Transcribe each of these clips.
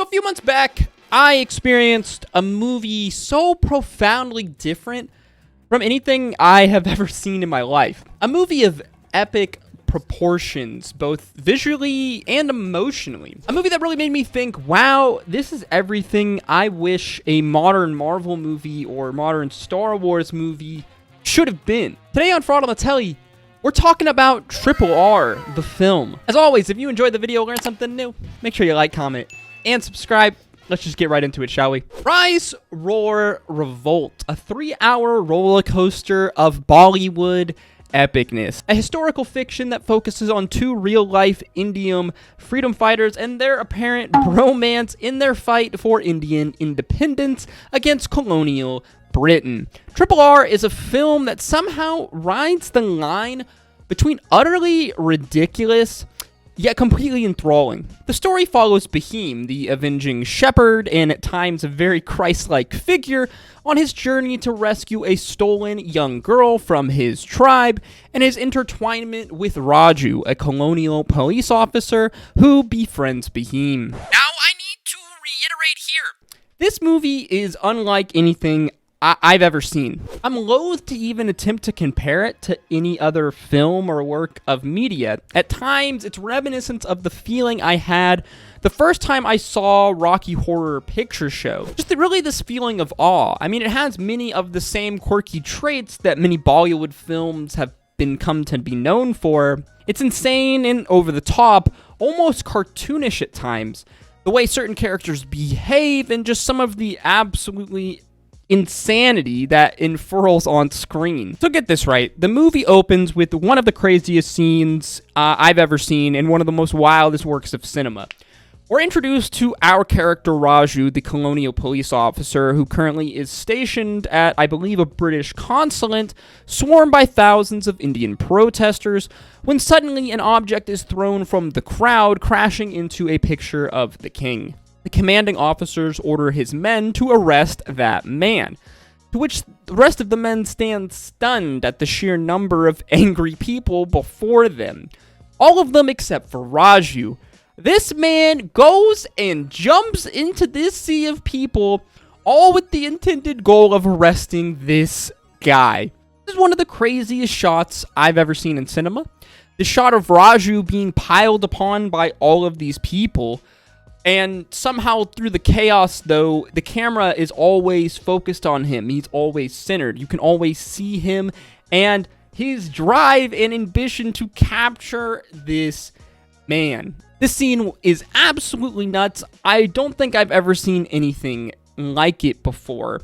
A few months back, I experienced a movie so profoundly different from anything I have ever seen in my life. A movie of epic proportions, both visually and emotionally. A movie that really made me think, wow, this is everything I wish a modern Marvel movie or modern Star Wars movie should have been. Today on Fraud on the Telly, we're talking about RRR, the film. As always, if you enjoyed the video, learned something new, make sure you like, comment, and subscribe. Let's just get right into it, shall we? Rise, Roar, Revolt, a 3-hour roller coaster of Bollywood epicness. A historical fiction that focuses on two real-life Indian freedom fighters and their apparent bromance in their fight for Indian independence against colonial Britain. RRR is a film that somehow rides the line between utterly ridiculous yet completely enthralling. The story follows Bahim, the avenging shepherd and at times a very Christ-like figure, on his journey to rescue a stolen young girl from his tribe, and his intertwinement with Raju, a colonial police officer who befriends Bahim. Now I need to reiterate here, this movie is unlike anything I've ever seen. I'm loath to even attempt to compare it to any other film or work of media. At times, it's reminiscent of the feeling I had the first time I saw Rocky Horror Picture Show. Just really this feeling of awe. I mean, it has many of the same quirky traits that many Bollywood films have come to be known for. It's insane and over the top, almost cartoonish at times. The way certain characters behave and just some of the absolutely insanity that unfurls on screen. So get this right, the movie opens with one of the craziest scenes I've ever seen in one of the most wildest works of cinema. We're introduced to our character Raju, the colonial police officer who currently is stationed at, I believe, a British consulate, swarmed by thousands of Indian protesters, when suddenly an object is thrown from the crowd, crashing into a picture of the king. The commanding officers order his men to arrest that man, to which the rest of the men stand stunned at the sheer number of angry people before them. All of them except for Raju. This man goes and jumps into this sea of people, all with the intended goal of arresting this guy. This is one of the craziest shots I've ever seen in cinema. The shot of Raju being piled upon by all of these people. And somehow through the chaos, though, the camera is always focused on him. He's always centered. You can always see him and his drive and ambition to capture this man. This scene is absolutely nuts. I don't think I've ever seen anything like it before.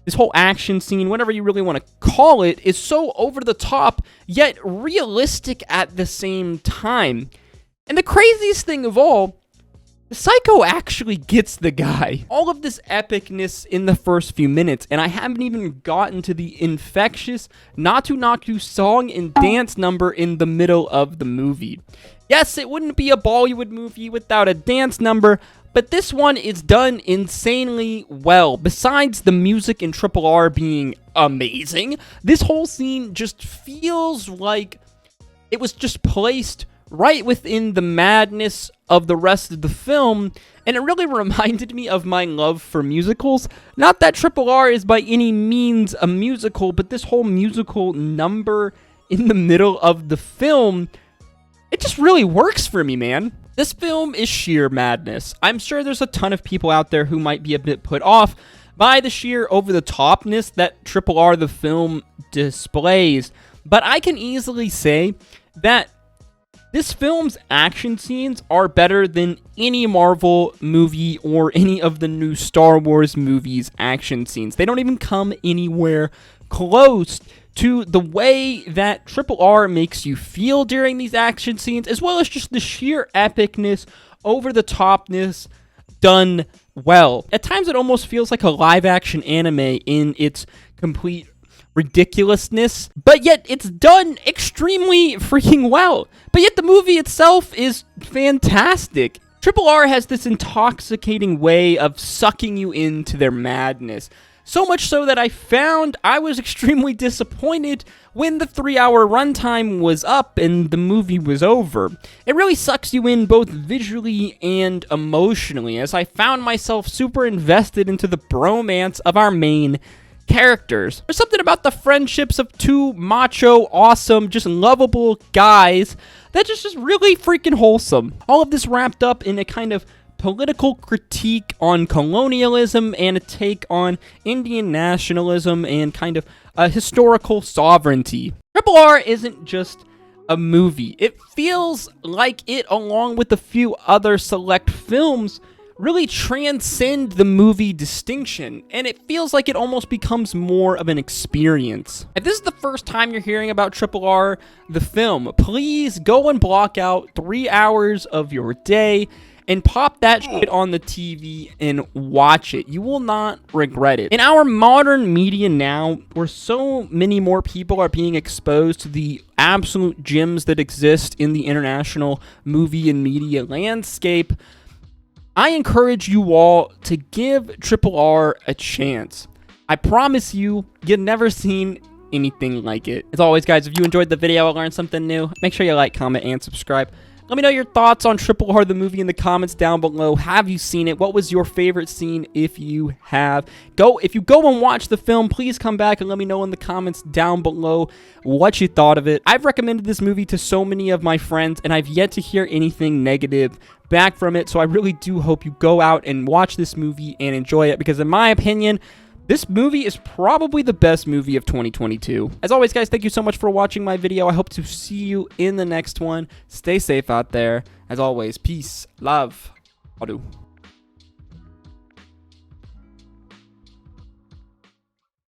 This whole action scene, whatever you really want to call it, is so over the top, yet realistic at the same time. And the craziest thing of all, the psycho actually gets the guy. All of this epicness in the first few minutes, and I haven't even gotten to the infectious naatu song and dance number in the middle of the movie. Yes, it wouldn't be a Bollywood movie without a dance number, but this one is done insanely well. Besides the music in RRR being amazing, this whole scene just feels like it was just placed right within the madness of the rest of the film, and it really reminded me of my love for musicals. Not that RRR is by any means a musical, but this whole musical number in the middle of the film, it just really works for me, man. This film is sheer madness. I'm sure there's a ton of people out there who might be a bit put off by the sheer over-the-topness that RRR the film displays, but I can easily say that this film's action scenes are better than any Marvel movie or any of the new Star Wars movies' action scenes. They don't even come anywhere close to the way that RRR makes you feel during these action scenes, as well as just the sheer epicness, over-the-topness, done well. At times it almost feels like a live-action anime in its complete ridiculousness, but yet it's done extremely freaking well. But yet the movie itself is fantastic. RRR has this intoxicating way of sucking you into their madness. So much so that I found I was extremely disappointed when the 3-hour runtime was up and the movie was over. It really sucks you in both visually and emotionally, as I found myself super invested into the bromance of our main characters. There's something about the friendships of two macho, awesome, just lovable guys that just really freaking wholesome. All of this wrapped up in a kind of political critique on colonialism and a take on Indian nationalism and kind of a historical sovereignty. RRR isn't just a movie. It feels like it, along with a few other select films, really transcend the movie distinction, and it feels like it almost becomes more of an experience. If this is the first time you're hearing about RRR, the film, please go and block out 3 hours of your day and pop that shit on the TV and watch it. You will not regret it. In our modern media now, where so many more people are being exposed to the absolute gems that exist in the international movie and media landscape, I encourage you all to give RRR a chance. I promise you, you've never seen anything like it. As always, guys, if you enjoyed the video or learned something new, make sure you like, comment, and subscribe. Let me know your thoughts on RRR the movie in the comments down below. Have you seen it? What was your favorite scene if you have? If you go and watch the film, please come back and let me know in the comments down below what you thought of it. I've recommended this movie to so many of my friends, and I've yet to hear anything negative back from it, so I really do hope you go out and watch this movie and enjoy it, because in my opinion, this movie is probably the best movie of 2022. As always, guys, thank you so much for watching my video. I hope to see you in the next one. Stay safe out there. As always, peace, love, adu.